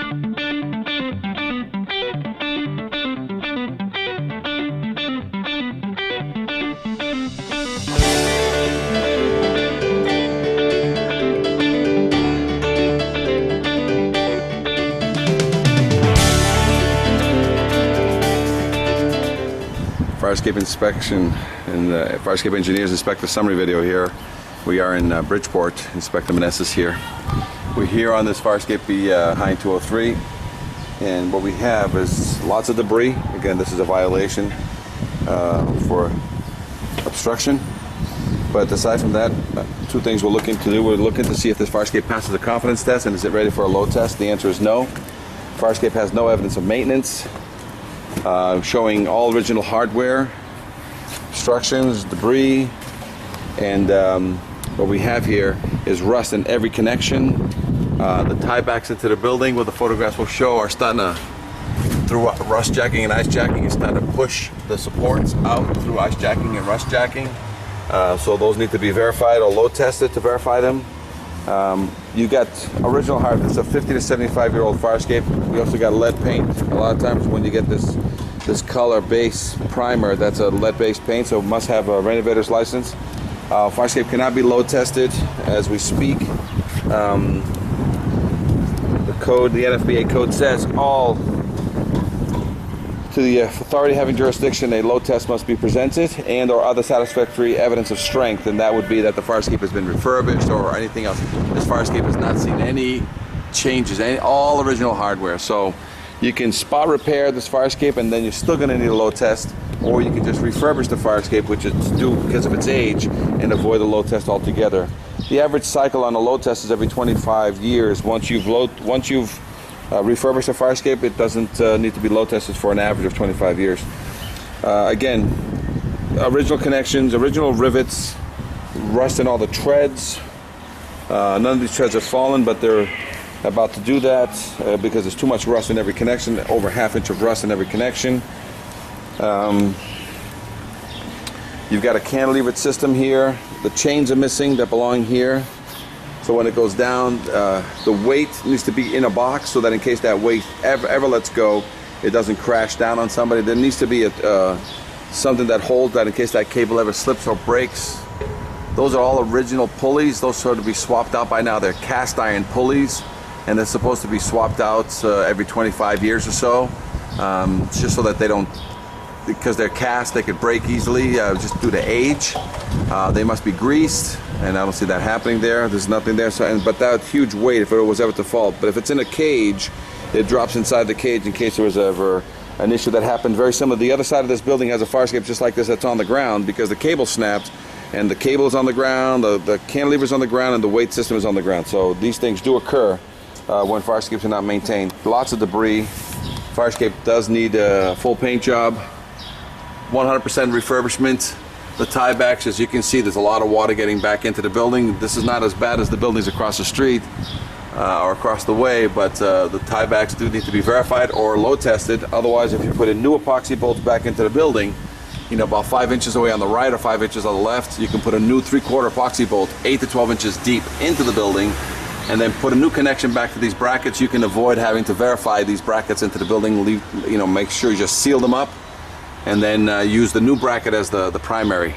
Fire escape inspection and the fire escape engineers inspect the summary video here. We are in Bridgeport. Inspector Meneses here. We're here on this fire escape behind 203, and what we have is lots of debris. Again, this is a violation for obstruction. But aside from that, two things we're looking to do. We're looking to see if this fire escape passes the confidence test and is it ready for a load test. The answer is no. Fire escape has no evidence of maintenance. Showing all original hardware, obstructions, debris, and what we have here is rust in every connection. The tiebacks into the building, what the photographs will show, are starting to, through rust jacking and ice jacking, is starting to push the supports out through ice jacking and rust jacking. So those need to be verified or load tested to verify them. You got original hardware. It's a 50 to 75-year-old fire escape. We also got lead paint. A lot of times when you get this color base primer, that's a lead-based paint, so it must have a renovator's license. Fire escape cannot be load tested as we speak. The code, the NFPA code says all to the authority having jurisdiction, a load test must be presented and or other satisfactory evidence of strength, and that would be that the fire escape has been refurbished or anything else. This fire escape has not seen any changes, all original hardware. So you can spot repair this fire escape and then you're still going to need a load test, or you can just refurbish the fire escape, which is due because of its age, and avoid a load test altogether. The average cycle on a load test is every 25 years. Once you've refurbished a fire escape, it doesn't need to be load tested for an average of 25 years. Again, original connections, original rivets, rust in all the treads. None of these treads have fallen, but they're about to do that because there's too much rust in every connection, over ½ inch of rust in every connection. You've got a cantilever system here. The chains are missing that belong here. So when it goes down, the weight needs to be in a box so that in case that weight ever lets go, it doesn't crash down on somebody. There needs to be something that holds that in case that cable ever slips or breaks. Those are all original pulleys. Those are to be swapped out by now. They're cast iron pulleys, and they're supposed to be swapped out every 25 years or so, just so that they don't, because they're cast, they could break easily just due to age. They must be greased, and I don't see that happening there. There's nothing there. So, but that huge weight, if it was ever to fall, but if it's in a cage, it drops inside the cage in case there was ever an issue that happened. Very similar. The other side of this building has a fire escape just like this that's on the ground because the cable snapped, and the cable is on the ground, the cantilever is on the ground, and the weight system is on the ground. So these things do occur when fire escapes are not maintained. Lots of debris. Fire escape does need a full paint job. 100% refurbishment. The tiebacks, as you can see, there's a lot of water getting back into the building. This is not as bad as the buildings across the street or across the way, but the tiebacks do need to be verified or load tested. Otherwise, if you put in new epoxy bolts back into the building, about 5 inches away on the right or 5 inches on the left, you can put a new 3/4 epoxy bolt 8 to 12 inches deep into the building, and then put a new connection back to these brackets. You can avoid having to verify these brackets into the building. Make sure you just seal them up, and then use the new bracket as the primary.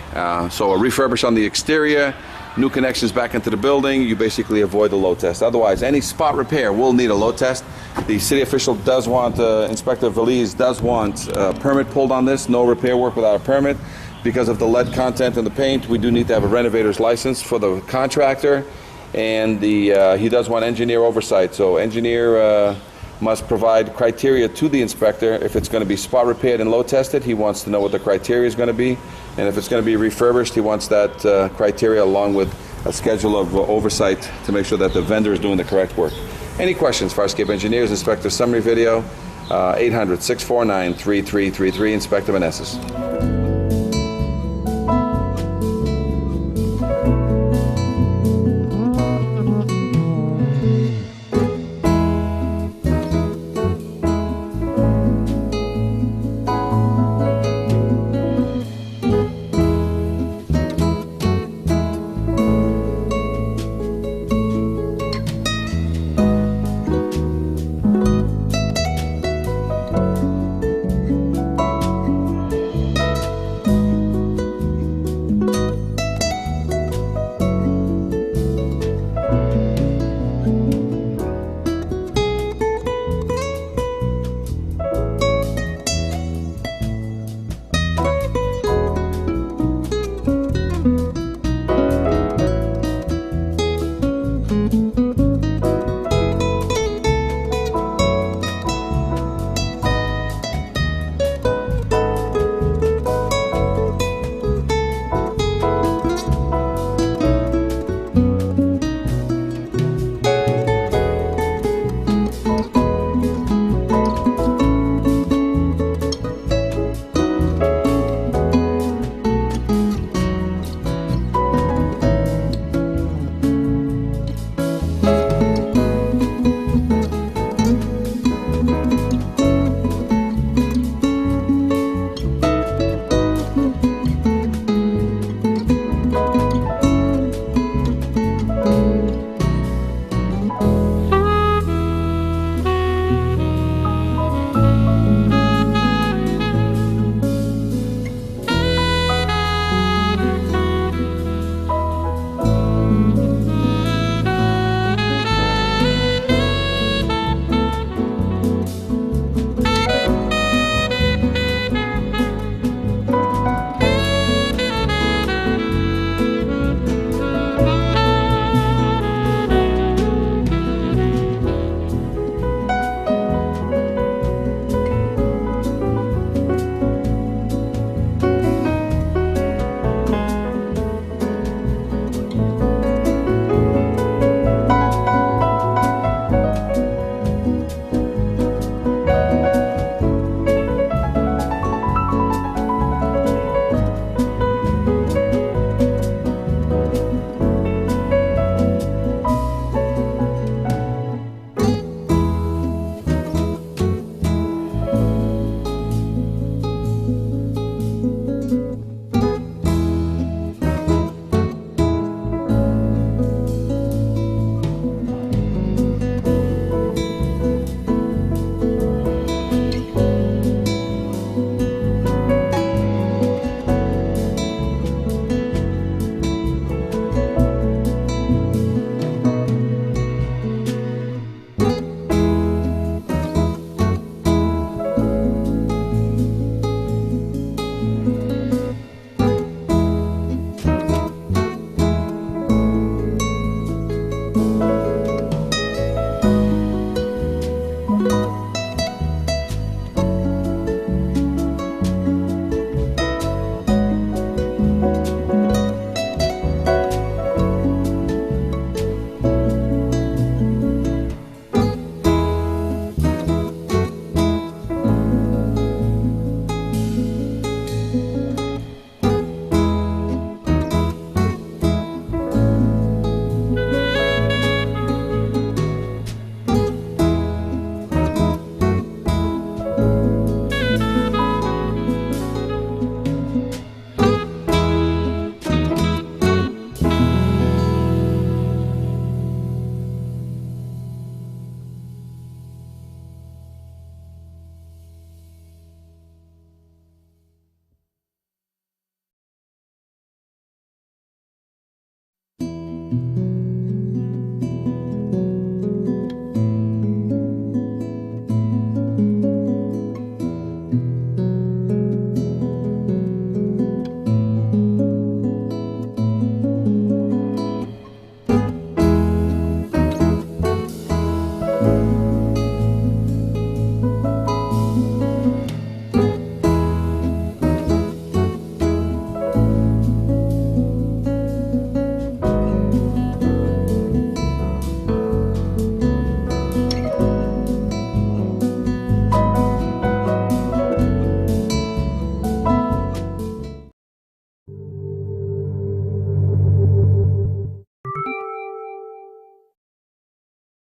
So a refurbish on the exterior, new connections back into the building, you basically avoid the load test. Otherwise, any spot repair will need a load test. The city official does want, Inspector Valise does want a permit pulled on this. No repair work without a permit. Because of the lead content in the paint, we do need to have a renovator's license for the contractor, and he does want engineer oversight. So engineer must provide criteria to the inspector. If it's going to be spot repaired and load tested, he wants to know what the criteria is going to be. And if it's going to be refurbished, he wants that criteria along with a schedule of oversight to make sure that the vendor is doing the correct work. Any questions? Fire escape engineers, inspector summary video, 800-649-3333, Inspector Meneses.